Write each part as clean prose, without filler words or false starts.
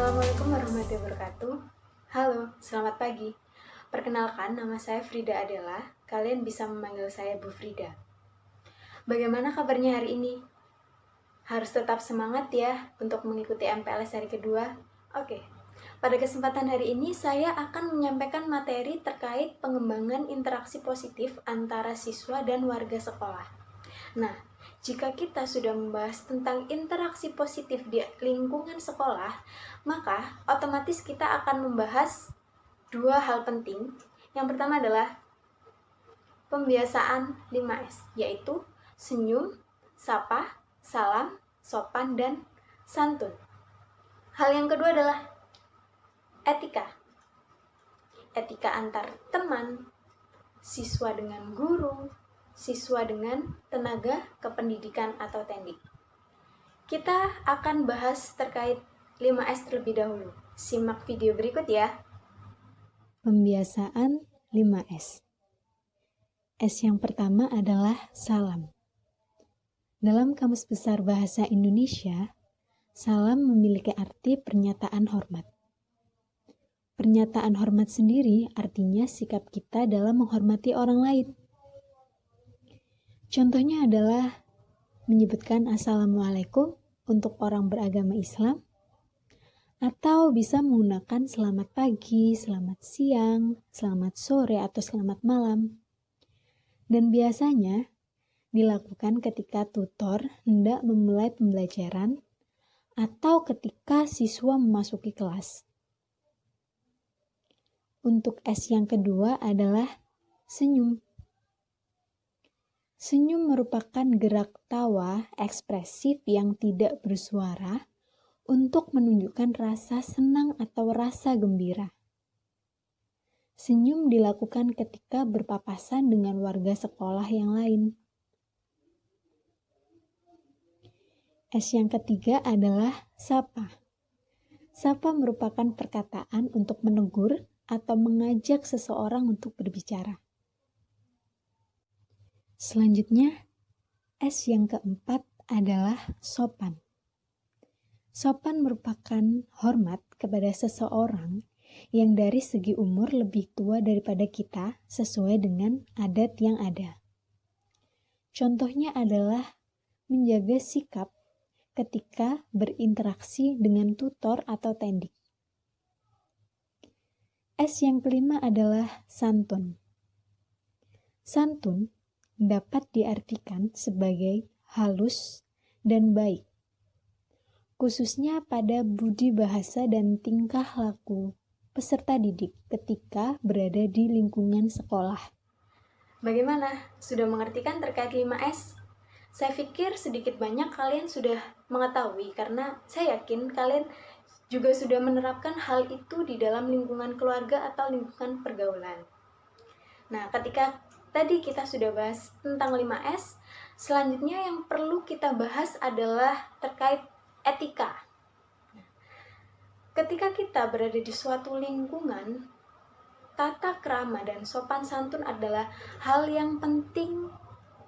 Assalamualaikum warahmatullahi wabarakatuh. Halo, selamat pagi. Perkenalkan, nama saya Frida Adela. Kalian bisa memanggil saya Bu Frida. Bagaimana kabarnya hari ini? Harus tetap semangat ya untuk mengikuti MPLS hari kedua. Oke, pada kesempatan hari ini saya akan menyampaikan materi terkait pengembangan interaksi positif antara siswa dan warga sekolah. Nah, jika kita sudah membahas tentang interaksi positif di lingkungan sekolah, maka otomatis kita akan membahas dua hal penting. Yang pertama adalah pembiasaan 5S, yaitu senyum, sapa, salam, sopan, dan santun. Hal yang kedua adalah etika. Etika antar teman, siswa dengan guru, siswa dengan tenaga kependidikan atau tendik. Kita akan bahas terkait 5S terlebih dahulu. Simak video berikut ya. Pembiasaan 5S. S yang pertama adalah salam. Dalam Kamus Besar Bahasa Indonesia, salam memiliki arti pernyataan hormat. Pernyataan hormat sendiri artinya sikap kita dalam menghormati orang lain. Contohnya adalah menyebutkan Assalamualaikum untuk orang beragama Islam, atau bisa menggunakan selamat pagi, selamat siang, selamat sore, atau selamat malam. Dan biasanya dilakukan ketika tutor hendak memulai pembelajaran atau ketika siswa memasuki kelas. Untuk S yang kedua adalah senyum. Senyum merupakan gerak tawa ekspresif yang tidak bersuara untuk menunjukkan rasa senang atau rasa gembira. Senyum dilakukan ketika berpapasan dengan warga sekolah yang lain. S yang ketiga adalah sapa. Sapa merupakan perkataan untuk menegur atau mengajak seseorang untuk berbicara. Selanjutnya, S yang keempat adalah sopan. Sopan merupakan hormat kepada seseorang yang dari segi umur lebih tua daripada kita sesuai dengan adat yang ada. Contohnya adalah menjaga sikap ketika berinteraksi dengan tutor atau tendik. S yang kelima adalah santun. Santun dapat diartikan sebagai halus dan baik, khususnya pada budi bahasa dan tingkah laku peserta didik ketika berada di lingkungan sekolah. Bagaimana? Sudah mengerti kan terkait 5S? Saya pikir sedikit banyak kalian sudah mengetahui karena saya yakin kalian juga sudah menerapkan hal itu di dalam lingkungan keluarga atau lingkungan pergaulan. Nah, ketika tadi kita sudah bahas tentang 5S, selanjutnya yang perlu kita bahas adalah terkait etika. Ketika kita berada di suatu lingkungan, tata krama dan sopan santun adalah hal yang penting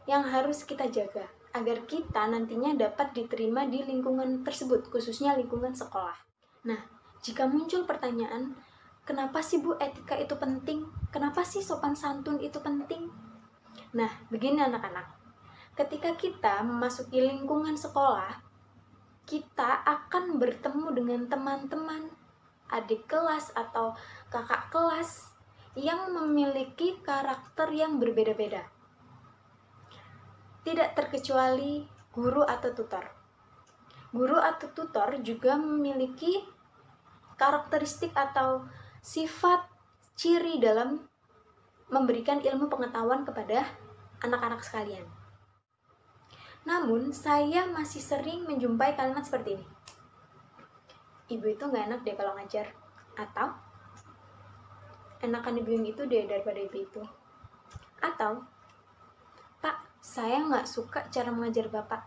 yang harus kita jaga agar kita nantinya dapat diterima di lingkungan tersebut, khususnya lingkungan sekolah. Nah, jika muncul pertanyaan, kenapa sih Bu etika itu penting? Kenapa sih sopan santun itu penting? Nah, begini anak-anak. Ketika kita memasuki lingkungan sekolah, kita akan bertemu dengan teman-teman, adik kelas atau kakak kelas yang memiliki karakter yang berbeda-beda. Tidak terkecuali guru atau tutor. Guru atau tutor juga memiliki karakteristik atau sifat ciri dalam memberikan ilmu pengetahuan kepada anak-anak sekalian. Namun, saya masih sering menjumpai kalimat seperti ini. Ibu itu gak enak deh kalau ngajar. Atau, enakan ibu yang itu deh daripada ibu itu. Atau, Pak, saya gak suka cara mengajar Bapak.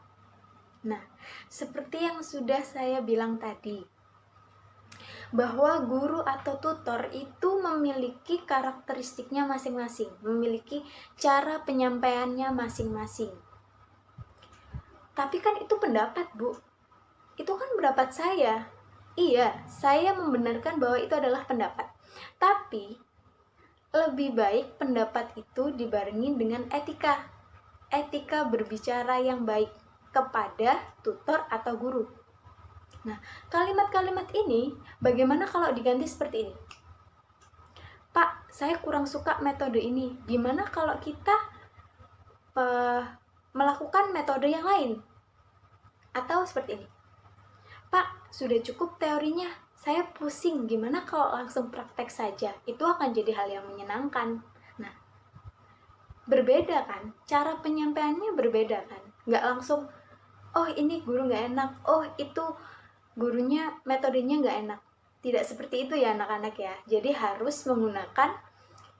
Nah, seperti yang sudah saya bilang tadi, bahwa guru atau tutor itu memiliki karakteristiknya masing-masing, memiliki cara penyampaiannya masing-masing. Tapi kan itu pendapat, Bu. Itu kan pendapat saya. Iya, saya membenarkan bahwa itu adalah pendapat. Tapi lebih baik pendapat itu dibarengi dengan etika. Etika berbicara yang baik kepada tutor atau guru. Nah, kalimat-kalimat ini bagaimana kalau diganti seperti ini? Pak, saya kurang suka metode ini. Gimana kalau kita melakukan metode yang lain? Atau seperti ini. Pak, sudah cukup teorinya. Saya pusing, gimana kalau langsung praktek saja? Itu akan jadi hal yang menyenangkan. Nah, berbeda kan? Cara penyampaiannya berbeda kan? Nggak langsung, oh ini guru nggak enak, oh itu gurunya metodenya nggak enak. Tidak seperti itu ya anak-anak ya. Jadi harus menggunakan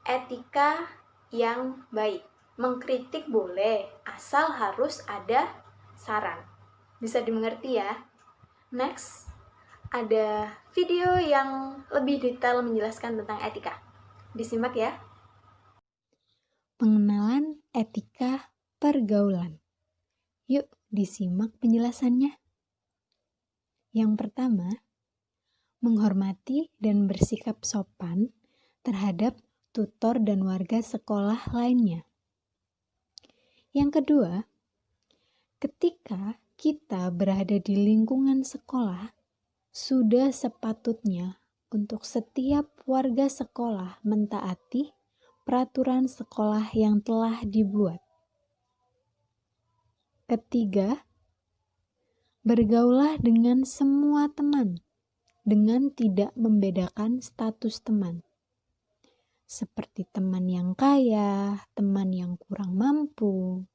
etika yang baik. Mengkritik boleh, asal harus ada saran. Bisa dimengerti ya? Next, ada video yang lebih detail menjelaskan tentang etika. Disimak ya. Pengenalan etika pergaulan. Yuk disimak penjelasannya. Yang pertama, menghormati dan bersikap sopan terhadap tutor dan warga sekolah lainnya. Yang kedua, ketika kita berada di lingkungan sekolah, sudah sepatutnya untuk setiap warga sekolah mentaati peraturan sekolah yang telah dibuat. Ketiga, bergaulah dengan semua teman dengan tidak membedakan status teman, seperti teman yang kaya, teman yang kurang mampu,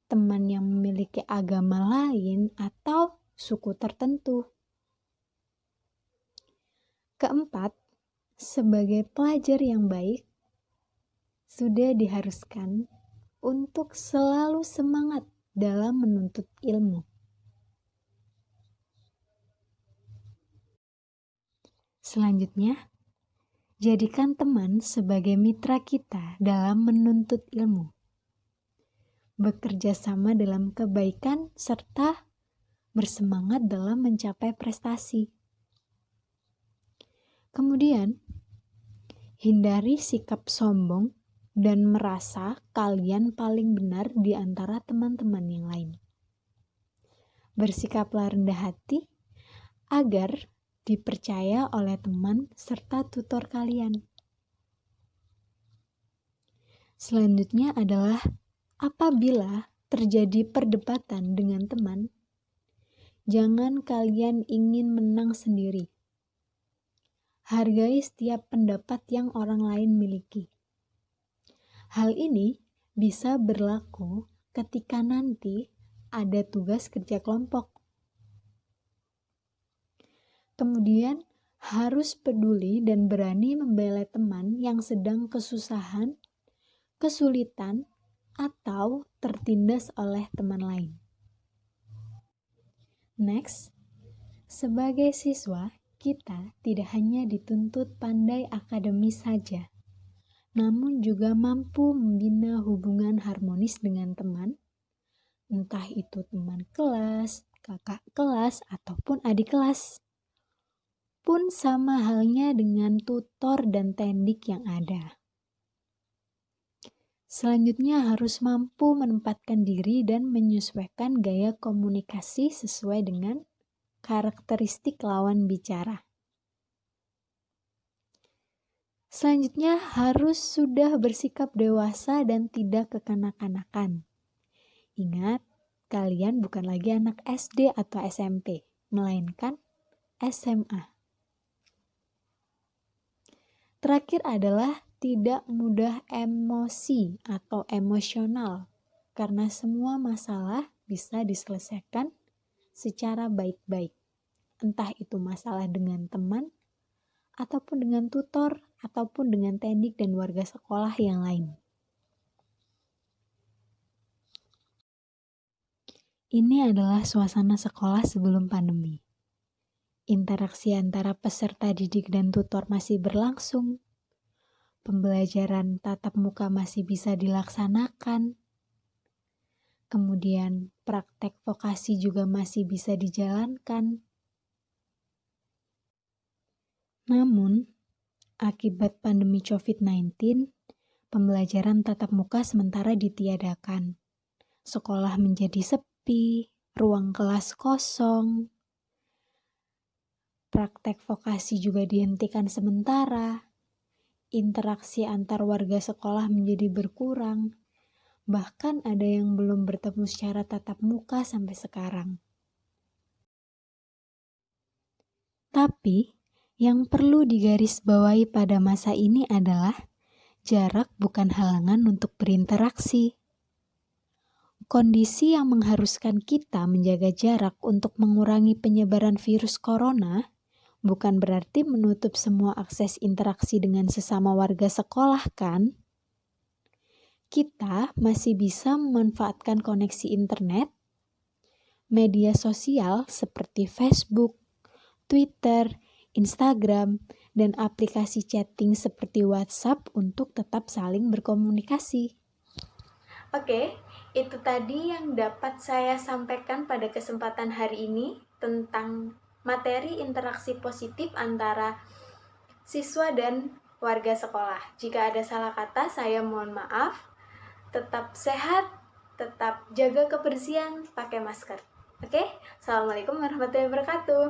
teman yang memiliki agama lain, atau suku tertentu. Keempat, sebagai pelajar yang baik, sudah diharuskan untuk selalu semangat dalam menuntut ilmu. Selanjutnya, jadikan teman sebagai mitra kita dalam menuntut ilmu. Bekerja sama dalam kebaikan serta bersemangat dalam mencapai prestasi. Kemudian, hindari sikap sombong dan merasa kalian paling benar di antara teman-teman yang lain. Bersikaplah rendah hati agar dipercaya oleh teman serta tutor kalian. Selanjutnya adalah apabila terjadi perdebatan dengan teman, jangan kalian ingin menang sendiri. Hargai setiap pendapat yang orang lain miliki. Hal ini bisa berlaku ketika nanti ada tugas kerja kelompok. Kemudian harus peduli dan berani membela teman yang sedang kesusahan, kesulitan, atau tertindas oleh teman lain. Next, sebagai siswa, kita tidak hanya dituntut pandai akademis saja, namun juga mampu membina hubungan harmonis dengan teman, entah itu teman kelas, kakak kelas, ataupun adik kelas. Pun sama halnya dengan tutor dan tendik yang ada. Selanjutnya harus mampu menempatkan diri dan menyesuaikan gaya komunikasi sesuai dengan karakteristik lawan bicara. Selanjutnya harus sudah bersikap dewasa dan tidak kekanak-kanakan. Ingat, kalian bukan lagi anak SD atau SMP, melainkan SMA. Terakhir adalah tidak mudah emosi atau emosional, karena semua masalah bisa diselesaikan secara baik-baik. Entah itu masalah dengan teman, ataupun dengan tutor, ataupun dengan tendik dan warga sekolah yang lain. Ini adalah suasana sekolah sebelum pandemi. Interaksi antara peserta didik dan tutor masih berlangsung. Pembelajaran tatap muka masih bisa dilaksanakan. Kemudian praktek vokasi juga masih bisa dijalankan. Namun, akibat pandemi COVID-19, pembelajaran tatap muka sementara ditiadakan. Sekolah menjadi sepi, ruang kelas kosong, praktek vokasi juga dihentikan sementara, interaksi antar warga sekolah menjadi berkurang, bahkan ada yang belum bertemu secara tatap muka sampai sekarang. Tapi, yang perlu digarisbawahi pada masa ini adalah jarak bukan halangan untuk berinteraksi. Kondisi yang mengharuskan kita menjaga jarak untuk mengurangi penyebaran virus corona bukan berarti menutup semua akses interaksi dengan sesama warga sekolah, kan? Kita masih bisa memanfaatkan koneksi internet, media sosial seperti Facebook, Twitter, Instagram, dan aplikasi chatting seperti WhatsApp untuk tetap saling berkomunikasi. Oke, itu tadi yang dapat saya sampaikan pada kesempatan hari ini tentang materi interaksi positif antara siswa dan warga sekolah. Jika ada salah kata, saya mohon maaf. Tetap sehat, tetap jaga kebersihan, pakai masker. Oke, Assalamualaikum warahmatullahi wabarakatuh.